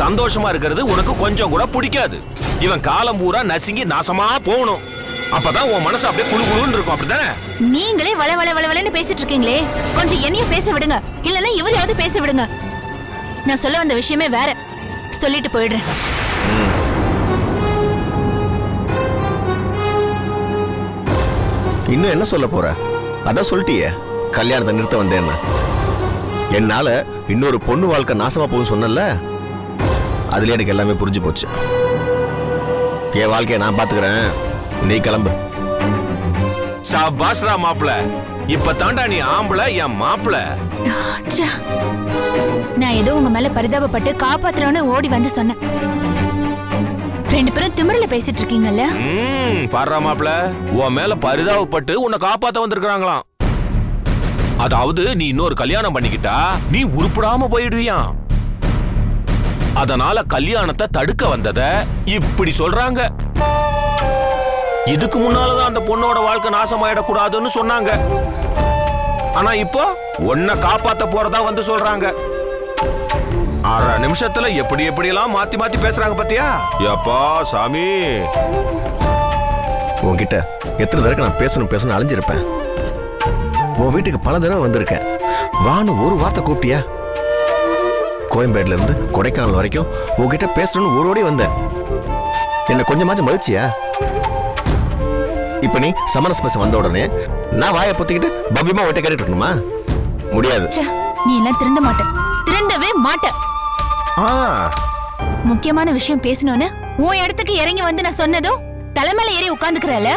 சந்தோஷமா இருக்கிறது உனக்கு கொஞ்சம் கூட பிடிக்காது. இவன் காலம் பூரா நசுங்கி நாசமா போகணும். அப்பதான் உன் மனசு அப்படியே குழு குழுன்னு இருக்கும். அப்படித்தானே? நீங்களே வள வள வளன்னு பேசிட்டு இருக்கீங்களே, கொஞ்சம் என்னையும் பேச விடுங்க. இல்லன்னா இவரையாவது பேச விடுங்க. நான் சொல்ல வந்த விஷயமே வேற. சொல்லிட்டு போயிடுறேன். இன்னும் என்ன சொல்ல போற? அதான் சொல்லிட்டியே, கல்யாணத்தை நிறுத்த வந்தேன்னு. என்னால இன்னொரு பொண்ணு வாழ்க்கை நாசமா போகும் சொன்னல, அதுல எனக்கு எல்லாமே புரிஞ்சு போச்சு. என் வாழ்க்கைய நான் பாத்துக்கிறேன், நீ கிளம்பு. சாபாஸ்ரா மாப்பிள, இப்ப தாண்டா நீ ஆம்பளை, என் மாப்பிள. நான் ஏதோ உங்க மேல பரிதாபப்பட்டு காப்பாத்துறோன்னு ஓடி வந்து சொன்னேன். ரெண்டு பேரும் திமிரல பேசிட்டு இருக்கீங்கல்ல. பாடுறா மாப்பிள, உன் மேல பரிதாபப்பட்டு உன்னை காப்பாத்த வந்திருக்காங்களாம். அதாவது நீ இன்னொரு கல்யாணம் பண்ணிக்கிட்டா நீ உருப்படாம போயிடுவியாம். அதனால கல்யாணத்தை தடுக்க வந்தத இப்படி சொல்றாங்க. இதுக்கு முன்னாலதான் அந்த பொண்ணோட வாழ்க்கை நாசமாயிடக்கூடாதுன்னு சொன்னாங்க. ஆனா இப்போ உன்னை காப்பாத்த போறதா வந்து சொல்றாங்க. அரை நிமிஷத்துல எப்படி எப்படியெல்லாம் மாத்தி மாத்தி பேசுறாங்க பாத்தியா? எப்பா சாமி, உன்கிட்ட எத்தனை தடவை நான் பேசணும் அலைஞ்சிருப்பேன். உன் வீட்டுக்கு பல தடவை வந்திருக்கேன். வான்னு ஒரு வார்த்தை கூப்பிட்டியா? கோயம்பேடுல இருந்து கொடைக்கானல் வரைக்கும் உன்கிட்ட பேசணும்னு ஓடி வந்தேன். என்ன கொஞ்சமாச்சும் மதிச்சியா? இப்ப நீ சமரச பேச வந்த உடனே நான் வாயை பொத்திக்கிட்டு பவ்யமா ஒட்ட கேட்டுட்டு இருக்கணுமா? முடியாது. நீ எல்லாம் திருந்த மாட்ட, திருந்தவே மாட்ட. முக்கியமான விஷயம் பேசணும்னு உன் இடத்துக்கு இறங்கி வந்து நான் சொன்னதும் தலைமையில ஏறி உட்கார்ந்துக்கிறல.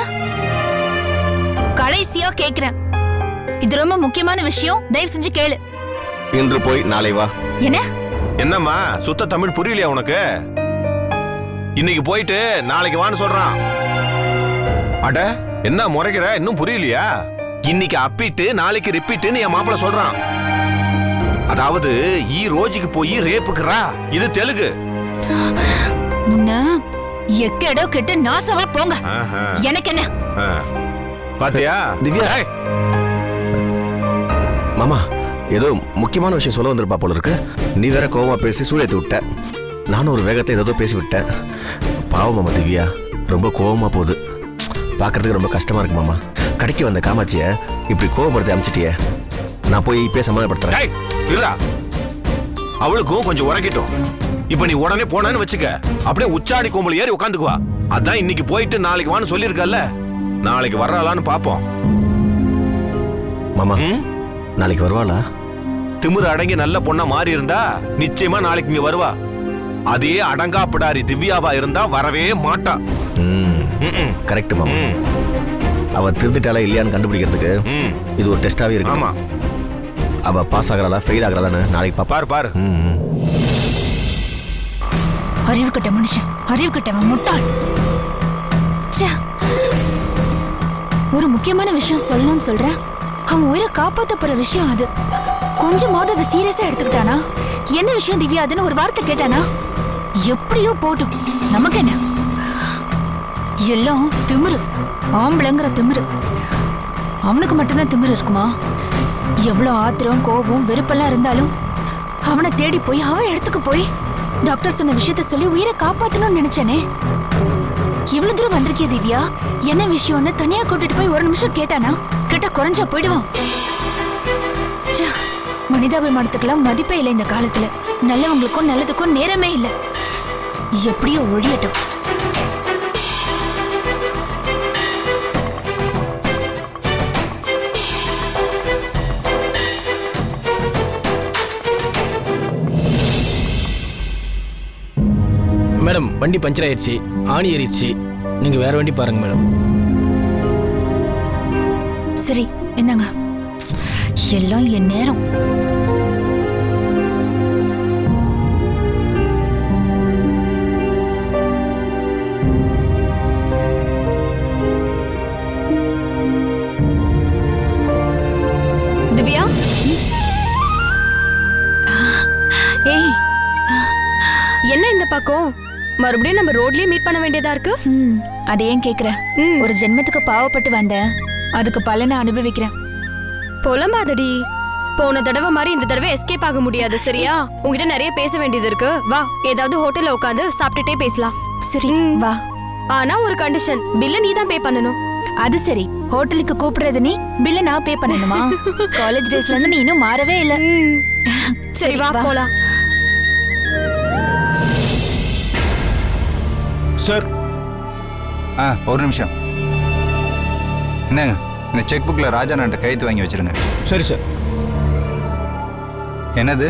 கடைசியா கேக்குறேன், இது ரொம்ப முக்கியமான விஷயம், தயவு செஞ்சு கேளு. இன்று போய் நாளை வா. என்ன? என்னம்மா சுத்த தமிழ் புரியலையா உனக்கு? இன்னைக்கு போயிட்டு நாளைக்கு வான்னு சொல்றான். அட என்ன முறைக்கிற, இன்னும் புரியலையா? இன்னைக்கு அப்பிட்டு நாளைக்கு ரிப்பீட்டுன்னு என் மாப்பிள்ள சொல்றான். அதாவது ஈ ரோஜிக்கு போய் ரேப்புக்குறா. இது தெலுங்கு. எக்கேடோ கெட்டு நாசமா போங்க. எனக்கு என்ன? பாத்தியா திவ்யா? மாமா ஏதோ முக்கியமான விஷயம் சொல்ல வந்திருப்பா போல இருக்கு. நீ வேற கோவமா பேசி சூழத்து விட்ட. நானும் ஒரு வேகத்தை ஏதோ பேசி விட்டேன். பாவம் மாமா, திவ்யா ரொம்ப கோவமா போகுது. பாக்குறதுக்கு ரொம்ப கஷ்டமா இருக்கு மாமா. கடைக்கு வந்த காமாட்சிய இப்படி கோவப்படுத்தி அமிச்சிட்டிய. நான் போய் இப்பயே சமாதானப்படுத்துறேன். அவளுக்கும் கொஞ்சம் உறக்கிட்டோம். இப்ப நீ உடனே போனான்னு வச்சுக்க, அப்படியே உச்சாடி கோம்பல் ஏறி உட்காந்துக்குவா. அதான் இன்னைக்கு போயிட்டு நாளைக்கு வான்னு சொல்லிருக்கல, நாளைக்கு வர்றாளான்னு பாப்போம். மாமா நாளைக்கு வருவாளா? திமிரு அடங்கி நல்ல பொண்ணா மாறி இருந்தா நிச்சயமா நாளைக்கு இங்க வருவா. அதே அடங்கா பிடாரி திவ்யாவா இருந்தா வரவே மாட்டா. கரெக்ட் மாமா. அவ திருந்துட்டாளா இல்லையான்னு கண்டுபிடிக்கிறதுக்கு இது ஒரு டெஸ்டாவே இருக்கு. ஆமா, அவ பாஸ் ஆகறாளா ஃபெயில் ஆகறாளான்னு நாளைக்கு பாரு பாரு. அறிவு கட்ட மனுஷன், அறிவு கட்டவன் முட்டாள். ஒரு முக்கியமான விஷயம் சொல்லணும்னு சொல்றேன், அவன் உயிரை காப்பாத்த போற விஷயம் அது. கொஞ்சமாவது அதை சீரியஸா எடுத்துக்கிட்டானா? என்ன விஷயம் திவ்யா அதுன்னு ஒரு வார்த்தை கேட்டானா? எப்படியோ போட்டும், நமக்கு என்ன? எல்லாம் திமிரு, ஆம்பளைங்கிற திமிரு. அவனுக்கு மட்டும்தான் திமிரு இருக்குமா? எவ்வளவு ஆத்திரம் கோவம் வெறுப்பெல்லாம் இருந்தாலும் அவனை தேடி போய் அவன் இடத்துக்கு போய் டாக்டர் சொன்ன விஷயத்த சொல்லி உயிரை காப்பாத்தணும்னு நினைச்சேனே. இவ்வளவு தூரம் வந்திருக்கிய திவ்யா, என்ன விஷயம்னு தனியா கூட்டிட்டு போய் ஒரு நிமிஷம் கேட்டானா? கேட்டா குறைஞ்சா போயிடுவான். மனிதாபிமானத்துக்கெல்லாம் மதிப்பே இல்லை இந்த காலத்துல. நல்லவங்களுக்கும் நல்லதுக்கும் நேரமே இல்லை. எப்படியோ ஒழியட்டும். மேடம் வண்டி பஞ்சர் ஆயிடுச்சு, ஆணி ஏறிடுச்சு. நீங்க வேற வண்டி பாருங்க மேடம். சரி என்னங்க, எல்லாம் என் நேரம். திவ்யா, ஏய் என்ன இந்த பக்கம்? மறுபடியும் நம்ம ரோட்லயே மீட் பண்ண வேண்டியதா இருக்கு. அதை ஏன் கேக்குற? ஒரு ஜென்மத்துக்கு பாவப்பட்டு வந்தேன், அதுக்கு பலனை அனுபவிக்கிறேன். புலம்பாதடி, போன தடவை மாதிரி இந்த தடவை எஸ்கேப் ஆக முடியாது சரியா? உங்ககிட்ட நிறைய பேச வேண்டியது இருக்கு. வா, ஏதாவது ஹோட்டல்ல உட்காந்து சாப்பிட்டுட்டே பேசலாம். சரி வா. ஆனா ஒரு கண்டிஷன், பில்ல நீ தான் பே பண்ணணும். அது சரி, ஹோட்டலுக்கு கூப்பிடுறது நீ, பில்ல நான் பே பண்ணணுமா? காலேஜ் டேஸ்ல இருந்து நீ இன்னும் மாறவே இல்ல. சரி வா போலாம். சார் ஒரு நிமிஷம். என்னங்க, இந்த செக் புக்கில் ராஜா நான் கையெழுத்து வாங்கி வச்சிருங்க. சரி சார். என்னது?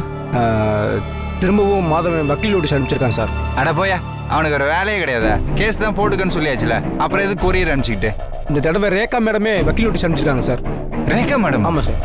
திரும்பவும் மாதவன் வக்கீல் நோட்டீஸ் அனுப்பிச்சிருக்கான் சார். அட போயா, அவனுக்கு ஒரு வேலையே கிடையாதா? கேஸ் தான் போட்டுக்கன்னு சொல்லியாச்சுல, அப்புறம் எது கொரியர் அனுப்பிச்சிக்கிட்டு? இந்த தடவை ரேகா மேடமே வக்கீல் நோட்டீஸ் அனுப்பிச்சிருக்காங்க சார். ரேகா மேடம்? ஆமாம் சார்.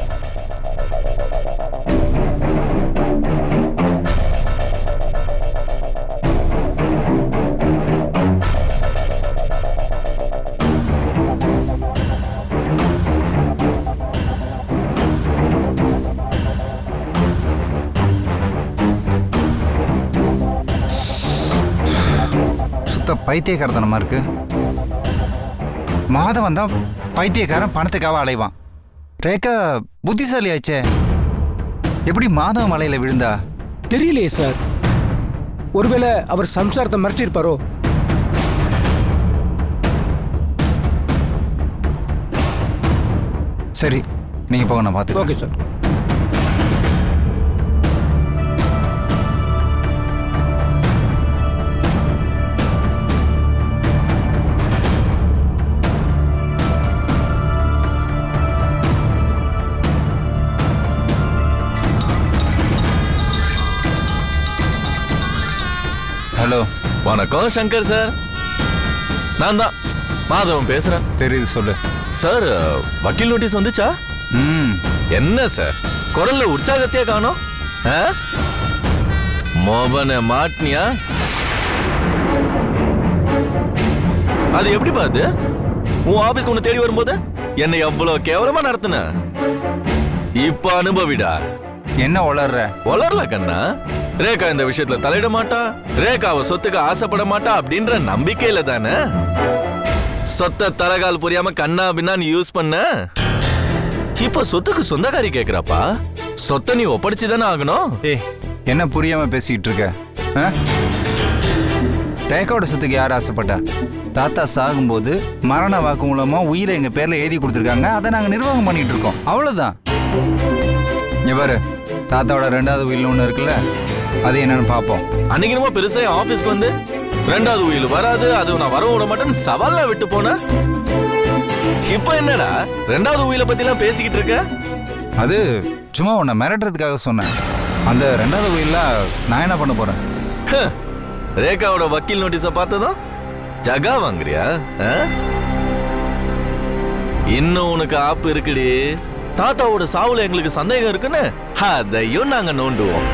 சுத்த பைத்தியக்காரத்தனமா இருக்கு. மாதவன் தான் பைத்தியக்காரன், பணத்துக்காக அலைவான். ரேகா புத்திசாலி ஆச்சே, எப்படி மாதவன் மலையில விழுந்தா? தெரியலையே சார். ஒருவேளை அவர் சம்சாரத்தை மிரட்டியிருப்பாரோ? சரி, நீங்க போங்க, நான் பார்த்து. Okay sir. ஹலோ. வணக்கம் சங்கர் சார். நான் தான் மாதவன் பேசுறேன். தெரியுது, சொல்லு சார். வக்கீல் நோட்டீஸ் வந்துச்சா? என்ன சார் குரல்ல உற்சாகத்தையே காணோம்? மோபனை மாட்டினியா? அது எப்படி பாத்து உன் ஆபீஸ்க்கு ஒண்ணு தேடி வரும்போது என்னை எவ்வளவு கேவலமா நடத்துன? இப்ப அனுபவிடா. என்ன வளர்ற? வளரல கண்ணா. ரேகா இந்த விஷயத்துல தலையிட மாட்டா, ரேகாவை சொத்துக்கு ஆசைப்பட மாட்டா அப்படின்ற நம்பிக்கையில தானே சொத்த தலகால் புரியாம கண்ணா பின்னா நீ யூஸ் பண்ண. இப்ப சொத்துக்கு சொந்தக்காரி கேக்குறாப்பா. சொத்தை நீ ஒப்படைச்சுதானே ஆகணும். என்ன புரியாம பேசிக்கிட்டு இருக்க? ரேகாவோட சொத்துக்கு யார் ஆசைப்பட்டா? தாத்தா சாகும்போது மரண வாக்கு மூலமா உயிரை எங்க பேர்ல எழுதி கொடுத்துருக்காங்க. அதை நாங்க நிர்வாகம் பண்ணிட்டு இருக்கோம், அவ்வளவுதான். எவரு தாத்தாவோட 2வது உயில் ஒண்ணு இருக்குல்ல, அது என்னன்னு பாப்போம். அன்னைக்கு நம்ம பெருசா ஆபீஸ்க்கு வந்து 2வது உயில் வராது, அது நான் வர விட மாட்டேன்னு சவாலா விட்டு போன. இப்ப என்னடா 2வது உயிலை பத்தி எல்லாம் பேசிக்கிட்டு இருக்க? அது சும்மா உன்னை மிரட்டுறதுக்காக சொன்னேன். அந்த 2வது உயில நான் என்ன பண்ண போறேன்? ரேகாவோட வக்கீல் நோட்டீஸ பார்த்ததும் ஜகா வாங்குறியா? இன்னும் உனக்கு ஆப்பு இருக்குடி. தாத்தாவோட சாவுல எங்களுக்கு சந்தேகம் இருக்குன்னு அதையும் நாங்க நோண்டுவோம்.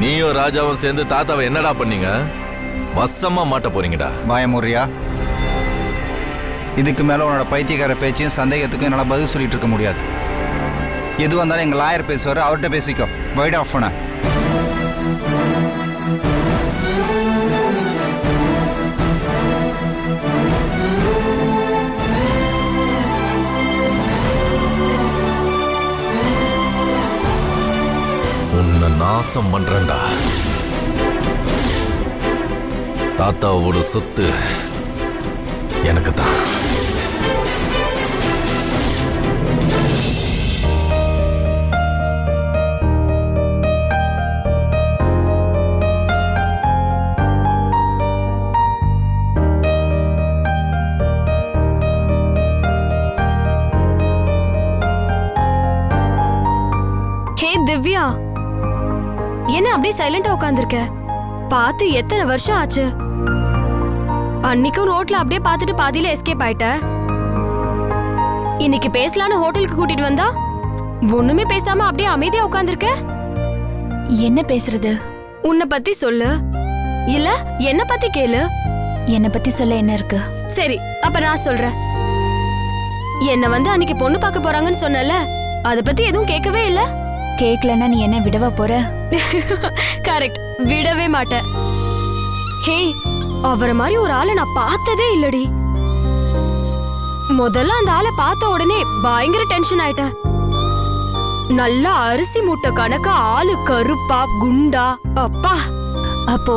நீயும் ராஜாவும் சேர்ந்து தாத்தாவை என்னடா பண்ணீங்க? வசமா மாட்ட போறீங்கடா. பயமுறியா? இதுக்கு மேல உன்னோட பைத்தியக்கார பேச்சையும் சந்தேகத்துக்கும் என்னால பதில் சொல்லிட்டு இருக்க முடியாது. எது வந்தாலும் எங்க லாயர் பேசுவாரு, அவர்கிட்ட பேசிக்கோ. வைட் ஆஃப் பண்ண. உன்னை நாசம் பண்றேன்டா. தாத்தாவோட சொத்து எனக்கு தான். ஹே திவ்யா, என்ன அப்படியே சைலண்டா உட்கார்ந்திருக்க? பார்த்து எத்தனை வருஷம் ஆச்சு? அன்னைக்கும் ரோட்ல அப்படியே பார்த்துட்டு பாதியில எஸ்கேப் ஆயிட்ட. இன்னைக்கு பேசலான்னு ஹோட்டலுக்கு கூட்டிட்டு வந்தா ஒண்ணுமே பேசாம அப்படியே அமைதியா உட்கார்ந்திருக்க. என்ன பேசுறது? உன்னை பத்தி சொல்லு, இல்ல என்ன பத்தி கேளு. என்ன பத்தி சொல்ல என்ன இருக்கு? சரி, அப்ப நான் சொல்றேன். என்ன வந்து அன்னைக்கு பொண்ணு பார்க்க போறாங்கன்னு சொன்னல, அத பத்தி எதுவும் கேட்கவே இல்ல. கேக்கலன்னா நீ என்ன விடவா போற? கரெக்ட், விடவே மாட்டேன். ஹே, அவரை மாதிரி ஒரு ஆளை நான் பார்த்ததே இல்லடி. முதல்ல அந்த ஆளை பார்த்த உடனே பயங்கர டென்ஷன் ஆயிட்டேன். நல்லா அரிசி மூட்டை கணக்கா ஆளு கருப்பா குண்டா அப்பா. அப்போ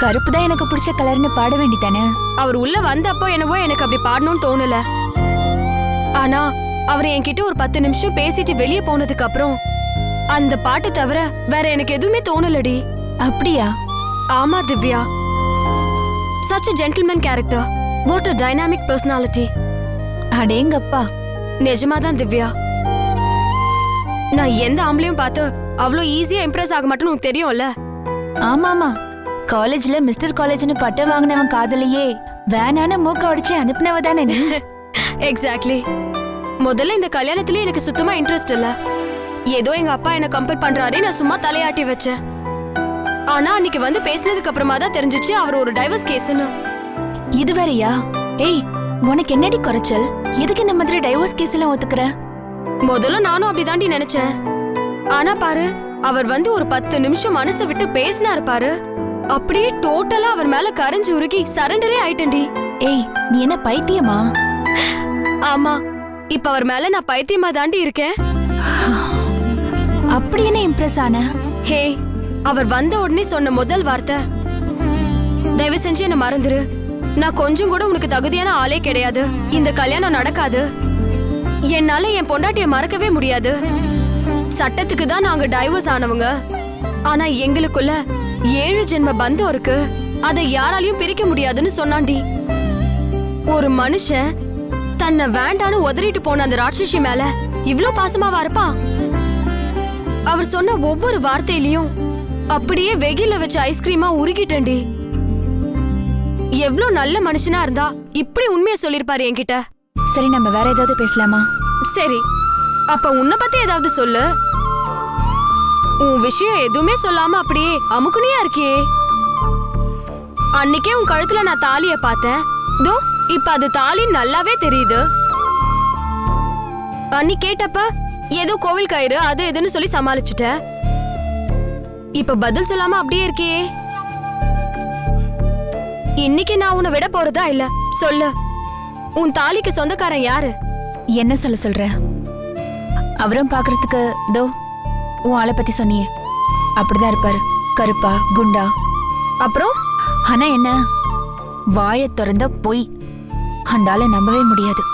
கருப்பு தான் எனக்கு பிடிச்ச கலர்னு பாட வேண்டித்தானே? அவர் உள்ள வந்தப்போ என்னவோ எனக்கு அப்படி பாடணும்னு தோணல. ஆனா அவர் என்கிட்ட ஒரு 10 நிமிஷம் பேசிட்டு வெளியே போனதுக்கு அப்புறம் அந்த பாட்டை தவிர வேற எனக்கு எதுவுமே தோணலடி. அப்படியா? ஆமா Divya, such a gentleman character, what a dynamic personality. அடேங்கப்பா. நிஜமாதான் திவ்யா, நான் எந்த ஆம்பளையும் பார்த்து அவ்வளோ ஈஸியா இம்ப்ரெஸ் ஆக மாட்டேன்னு உனக்கு தெரியும்ல. ஆமாமா, காலேஜ்ல மிஸ்டர் காலேஜ்னு பட்டம் வாங்கினவன் காதலையே வேணான மூக்க உடைச்சு அனுப்பினவ தானே நீ? எக்ஸாக்ட்லி. முதல்ல இந்த கல்யாணத்துல எனக்கு சுத்தமா இன்ட்ரெஸ்ட் இல்ல. ஏதோ எங்க அப்பா என்ன கம்பல் பண்றாரே நான் சும்மா தலையாட்டி வச்சேன். ஆனா அன்னைக்கு வந்து பேசினதுக்கு அப்புறமா தான் தெரிஞ்சிச்சு அவர் ஒரு டைவர்ஸ் கேஸ்னு. இது வேறயா? ஏய், உனக்கு என்னடி குறைச்சல்? எதுக்கு இந்த மாதிரி டைவர்ஸ் கேஸ் எல்லாம் ஒத்துக்கிற? முதல்ல நானும் அப்படிதாண்டி நினைச்சேன். ஆனா பாரு, அவர் வந்து ஒரு 10 நிமிஷம் மனசை விட்டு பேசினாரு பாரு, அப்படியே டோட்டலா அவர் மேல கரைஞ்சு உருகி சரண்டரே ஆயிட்டேன்டி. ஏய், நீ என்ன பைத்தியமா? ஆமா, இப்ப அவர் மேல நான் பைத்தியமா தாண்டி இருக்கேன். அப்படி என்ன இம்ப்ரெஸ் ஆன? ஹே, அவர் வந்த உடனே சொன்ன முதல் வார்த்தை, தயவு செஞ்சு என்ன மறந்துரு, நான் கொஞ்சம் கூட உனக்கு தகுதியான ஆளே கிடையாது, இந்த கல்யாணம் நடக்காது, என்னால என் பொண்டாட்டிய மறக்கவே முடியாது, சட்டத்துக்கு தான் நாங்க டைவர்ஸ் ஆனவங்க, ஆனா எங்களுக்குள்ள 7 ஜென்ம பந்தம் இருக்கு, அதை யாராலையும் பிரிக்க முடியாதுன்னு சொன்னாண்டி. ஒரு மனுஷன் தன்னை வேண்டான்னு உதறிட்டு போன அந்த ராட்சசி மேல இவ்ளோ பாசமாவா இருப்பா? அவர் சொன்ன ஒவ்வொரு வார்த்தையிலையும் அப்படியே வெயில வச்ச ஐஸ்கிரீமா உருகிட்டேன்டி. எவ்ளோ நல்ல மனுஷனா இருந்தா இப்படி உண்மையை சொல்லிருப்பாரு என்கிட்ட. சரி, நம்ம வேற ஏதாவது பேசலாமா? சரி, அப்ப உன்னை பத்தி ஏதாவது சொல்லு. உன் விஷயம் எதுவுமே சொல்லாம அப்படியே அமுக்குனியா இருக்கியே. அன்னைக்கே உன் கழுத்துல நான் தாலிய பார்த்தேன், தோ இப்ப அது தாலி நல்லாவே தெரியுது. அன்னி கேட்டப்ப ஏதோ கோவில் கயிறு அது எதுன்னு சொல்லி சமாளிச்சுட்ட. இப்ப பதில் சொல்லாம அப்படியே இருக்கியே. இன்னைக்கு நான் உன்னை விட போறதா இல்ல, சொல்லு. உன் தாலிக்கு சொந்தக்காரன் யாரு? என்ன சொல்ற? அவரும் பாக்குறதுக்கு தோ உன் ஆளை பத்தி சொன்னியே அப்படிதான் இருப்பாரு, கருப்பா குண்டா. அப்புறம் ஆனா என்ன, வாயை திறந்த பொய், அந்த ஆளை நம்பவே முடியாது.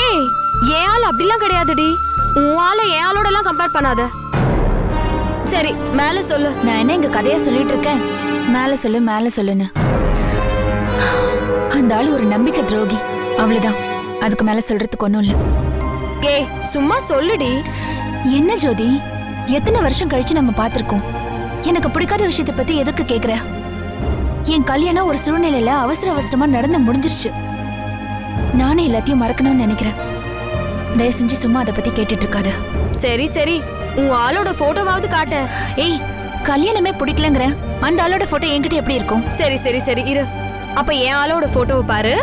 ஏய், என் ஆள் அப்படிலாம் கிடையாதுடி. உன் ஆளை என் ஆளோட எல்லாம் கம்பேர் பண்ணாத. சரி, மேல சொல்லு. நான் என்ன இங்க கதையா சொல்லிட்டு இருக்கேன்? மேல சொல்லு மேல சொல்லுன்னு. அந்த ஆளு ஒரு நம்பிக்கை துரோகி, அவ்வளவுதான். அதுக்கு மேல சொல்றதுக்கு ஒண்ணும் இல்ல. ஏய், சும்மா சொல்லுடி. என்ன ஜோதி, எத்தனை வருஷம் கழிச்சு நம்ம பாத்திருக்கோம். எனக்கு பிடிக்காத விஷயத்தை பத்தி எதுக்கு கேக்குற? என் கல்யாணம் ஒரு சூழ்நிலையில அவசர அவசரமா நடந்து முடிஞ்சிருச்சு. நானே எல்லாத்தையும் மறக்கணும்னு நினைக்கிறேன். தயவு செஞ்சு சும்மா அதை பத்தி கேட்டுட்டு இருக்காத. சரி சரி, உன் ஆளோட போட்டோவாவது காட்ட. ஏய், கல்யாணமே பிடிக்கலங்கிற அந்த ஆளோட போட்டோ என்கிட்ட எப்படி இருக்கும்? சரி சரி சரி இரு, அப்ப என் ஆளோட போட்டோவை பாரு.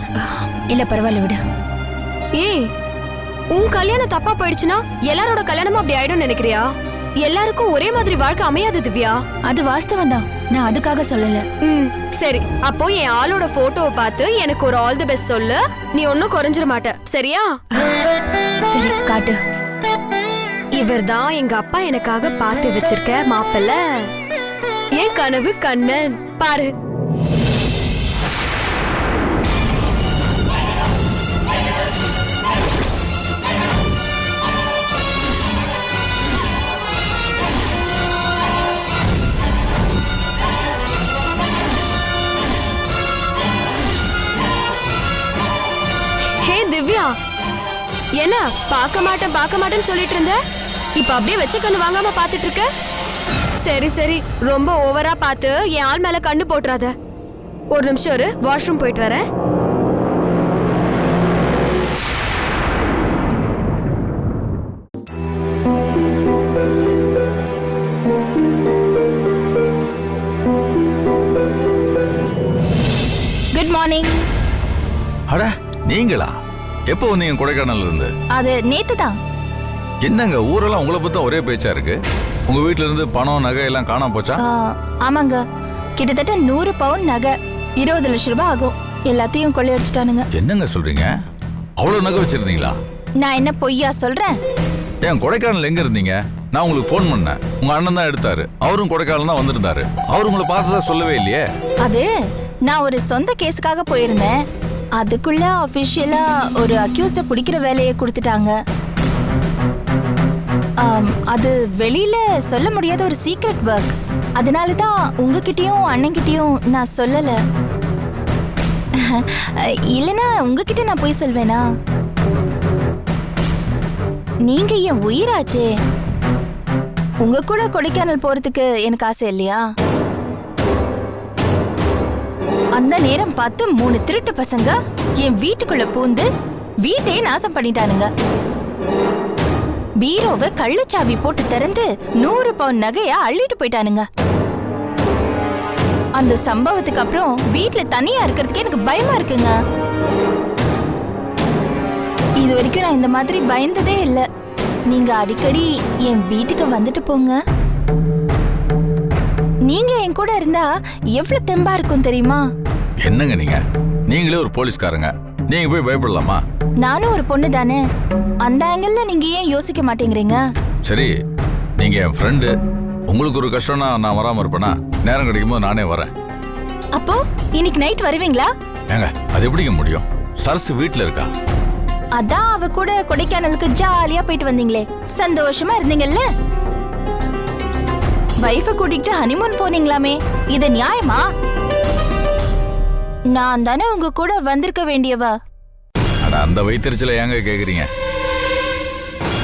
இல்ல பரவாயில்ல விடு. ஏய், உன் கல்யாணம் தப்பா போயிடுச்சுன்னா எல்லாரோட கல்யாணமும் அப்படி ஆயிடும் நினைக்கிறியா? எல்லாருக்கும் ஒரே மாதிரி வாழ்க்கை அமையாது திவ்யா. அது வாஸ்தவம் தான், நான் அதுக்காக சொல்லல. சரி, அப்போ என் ஆளோட போட்டோவை பார்த்து எனக்கு ஒரு ஆல் தி பெஸ்ட் சொல்லு. நீ ஒன்னும் குறைஞ்சிட மாட்ட, சரியா? சரி காட்டு. இவர்தான் எங்க அப்பா எனக்காக பார்த்து வச்சிருக்க மாப்பிள்ளை, என் கனவு கண்ணன். பாரு. திவ்யா, என்ன பார்க்க மாட்டேன்னு சொல்லிட்டு இருந்த, இப்ப அப்படியே வச்ச கண்ணு வாங்காம பாத்துட்டு இருக்க? சரி சரி, ரொம்ப ஓவரா பார்த்து என் ஆள் மேல கண்ணு போட்டுறாத. ஒரு நிமிஷம் இரு, வாஷ்ரூம் போயிட்டு வரேன். Good morning. அட, நீங்களா? எப்போ வந்தீங்க கொடைக்கானல்ல இருந்து? அது நேத்து தான். என்னங்க ஊரெல்லாம் உங்களை பத்தி ஒரே பேச்சா இருக்கு. உங்க வீட்ல இருந்து பணம் நகை எல்லாம் காணாம போச்சா? ஆமாங்க, கிட்டத்தட்ட 100 பவுன் நகை, 20 லட்சம் ரூபாய் ஆகும். எல்லாத்தையும் கொள்ளையடிச்சிட்டானுங்க. என்னங்க சொல்றீங்க? அவ்வளவு நகை வச்சிருந்தீங்களா? நான் என்ன பொய்யா சொல்றேன்? ஏன் கொடைக்கானல் எங்க இருந்தீங்க? நான் உங்களுக்கு ஃபோன் பண்ணேன், உங்க அண்ணன் தான் எடுத்தாரு. அவரும் கொடைக்கானல் தான் வந்திருந்தாரு. அவர் உங்களை பார்த்ததா சொல்லவே இல்லையே. அது நான் ஒரு சொந்த கேஸுக்காக போயிருந்தேன். அதுக்குள்ள அபிஷியலா ஒரு அக்யூஸ்ட பிடிக்கிற வேலையை கொடுத்துட்டாங்க. அது வெளியில சொல்ல முடியாத ஒரு சீக்ரெட் ஒர்க். அதனால தான் உங்ககிட்டயும் அண்ணன்கிட்டயும் நான் சொல்லல. இல்லனா உங்ககிட்ட நான் போய் சொல்வேனா? நீங்க என் உயிராச்சே. உங்க கூட கொடைக்கானல் போறதுக்கு எனக்கு ஆசை இல்லையா? அந்த நேரம் பார்த்து 3 திருட்டு பசங்க என் வீட்டுக்குள்ள பூந்து வீட்டையே நாசம் பண்ணிட்டானுங்க. பீரோவை கள்ளச்சாவி போட்டு திறந்து 100 பவுன் நகைய அள்ளிட்டு போயிட்டானுங்க. அந்த சம்பவத்துக்கு அப்புறம் வீட்டுல தனியா இருக்கிறதுக்கு எனக்கு பயமா இருக்குங்க. இது வரைக்கும் நான் இந்த மாதிரி பயந்ததே இல்ல. நீங்க அடிக்கடி என் வீட்டுக்கு வந்துட்டு போங்க. நீங்க என் கூட இருந்தா எவ்வளவு தெம்பா இருக்கும் தெரியுமா? என்னங்க நீங்களே ஒரு போலீஸ்காரங்க, நீங்க போய் பயப்படலாமா? நானும் ஒரு பொண்ணு தானே. அந்த ஆங்கிள் நீங்க ஏன் யோசிக்க மாட்டேங்கிறீங்க? சரி, நீங்க என் ஃப்ரெண்டு. உங்களுக்கு ஒரு கஷ்டம்னா நான் வராம இருப்பேனா? நேரம் கிடைக்கும் போது நானே வரேன். அப்போ இன்னைக்கு நைட் வருவீங்களா? ஏங்க, அது எப்படிங்க முடியும்? சரசு வீட்டுல இருக்கா. அதான் அவ கூட கொடைக்கானலுக்கு ஜாலியா போயிட்டு வந்தீங்களே, சந்தோஷமா இருந்தீங்கல்ல? வைஃபை கூட்டிட்டு ஹனிமூன் போனீங்களாமே, இது நியாயமா? நான் தானே உங்க கூட வந்திருக்க வேண்டியவா. அட, அந்த வயிற்றுல ஏங்க கேக்குறீங்க?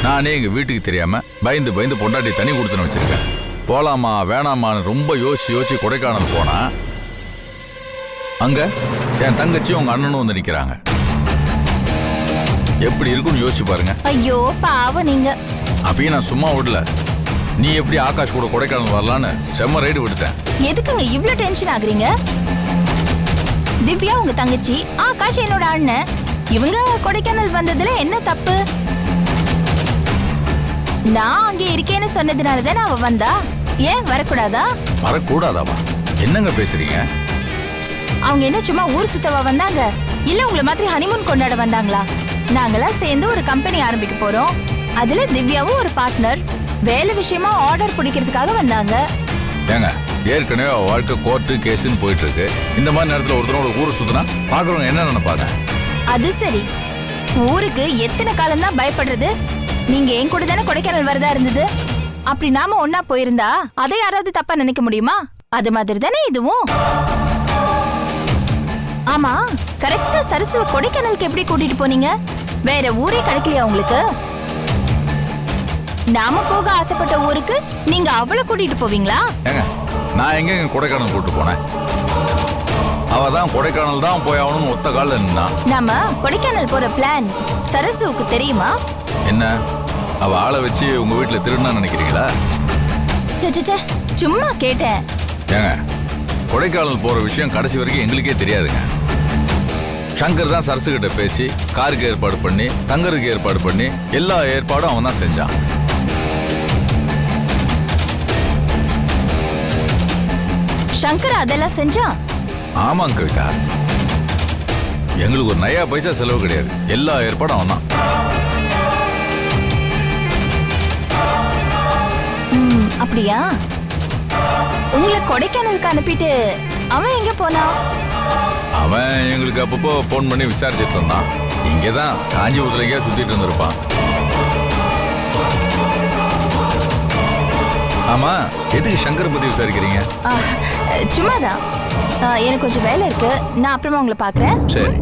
நானே எங்க வீட்டுக்கு தெரியாம பயந்து பயந்து பொண்டாட்டி தனி கொடுத்துன்னு வச்சிருக்கேன். போலாமா வேணாமான்னு ரொம்ப யோசிச்சு கொடைக்கானல் போனா அங்க என் தங்கச்சியும் உங்க அண்ணனும் வந்து நிக்கிறாங்க. எப்படி இருக்குன்னு யோசிச்சு பாருங்க. ஐயோ பாவம் நீங்க. அப்பயும் நான் சும்மா விடல. நீ எப்படி ஆகாஷ் கூட கொடைக்கானல் வரலான்னு செம்ம ரைடு விட்டுட்டேன். எதுக்குங்க இவ்ளோ டென்ஷன் ஆகுறீங்க? திவ்யா உங்க தங்கச்சி, ஆகாஷ் என்னோட அண்ணன். இவங்க கொடைக்கானல் வந்ததுல என்ன தப்பு? நான் அங்கே இருக்கேன்னு சொன்னதுனாலதான் அவ வந்தா. ஏன் வரக்கூடாதா? வரக்கூடாதாவா? என்னங்க பேசுறீங்க? அவங்க என்ன சும்மா ஊர் சுத்தவா வந்தாங்க? இல்ல உங்களை மாதிரி ஹனிமூன் கொண்டாட வந்தாங்களா? நாங்களாம் சேர்ந்து ஒரு கம்பெனி ஆரம்பிக்க போறோம். அதுல திவ்யாவும் ஒரு பார்ட்னர். வேலை விஷயமா ஆர்டர் பிடிக்கிறதுக்காக வந்தாங்க. ஏங்க, ஏற்கனவே வாழ்க்கை கோர்ட்டு கேஸ்ன்னு போயிட்டு இருக்கு. இந்த மாதிரி நேரத்துல ஒருத்தரோட ஊரை சுத்தினா பாக்குறவங்க என்ன நினைப்பாங்க? அது சரி, ஊருக்கு எத்தனை காலம் தான் பயப்படுறது? நீங்க என் கூட தானே கொடைக்கானல் வரதா இருந்தது. அப்படி நாம ஒன்னா போயிருந்தா அதை யாராவது தப்பா நினைக்க முடியுமா? அது மாதிரி தானே இதுவும். ஆமா, கரெக்டா சரசுவ கொடைக்கானலுக்கு எப்படி கூட்டிட்டு போனீங்க? வேற ஊரே கிடைக்கலையா உங்களுக்கு? நாம போக ஆசைப்பட்ட ஊருக்கு நீங்க அவளை கூட்டிட்டு போவீங்களா? ஏங்க, நான் எங்க கொடைக்கானல் கூட்டு போனேன்? அவ தான் கொடைக்கானல் தான் போய் ஆகணும்னு ஒத்த கால நின்னா. நாம கொடைக்கானல் போற பிளான் சரசுவுக்கு தெரியுமா? என்ன, அவ ஆளை வச்சு உங்க வீட்டுல திருடுனா நினைக்கிறீங்களா? சும்மா கேட்டேன். ஏங்க, கொடைக்கானல் போற விஷயம் கடைசி வரைக்கும் எங்களுக்கே தெரியாதுங்க. சங்கர் தான் சரசு கிட்ட பேசி காருக்கு ஏற்பாடு பண்ணி தங்கருக்கு ஏற்பாடு பண்ணி எல்லா ஏற்பாடும் அவன் தான் செஞ்சான். சங்கர் அதெல்லாம் செஞ்சான்? ஆமாங்க கவிதா, எங்களுக்கு ஒரு நயா பைசா செலவு கிடையாது. எல்லா ஏற்பாடும் அவன் தான். அப்படியா? உங்களை கொடைக்கானலுக்கு அனுப்பிட்டு அவன் எங்க போனா? அவன் எங்களுக்கு அப்பப்போ ஃபோன் பண்ணி விசாரிச்சுட்டு இருந்தான். இங்கேதான் காஞ்சிபுரத்துலங்கேயா சுத்திட்டு இருந்திருப்பான். ஆமா, எதுக்கு சங்கர் பத்தி விசாரிக்கிறீங்க? சும்மாதான். எனக்கு கொஞ்சம் வேலை இருக்கு. நான் அப்புறமா உங்களை பாக்குறேன். சரி.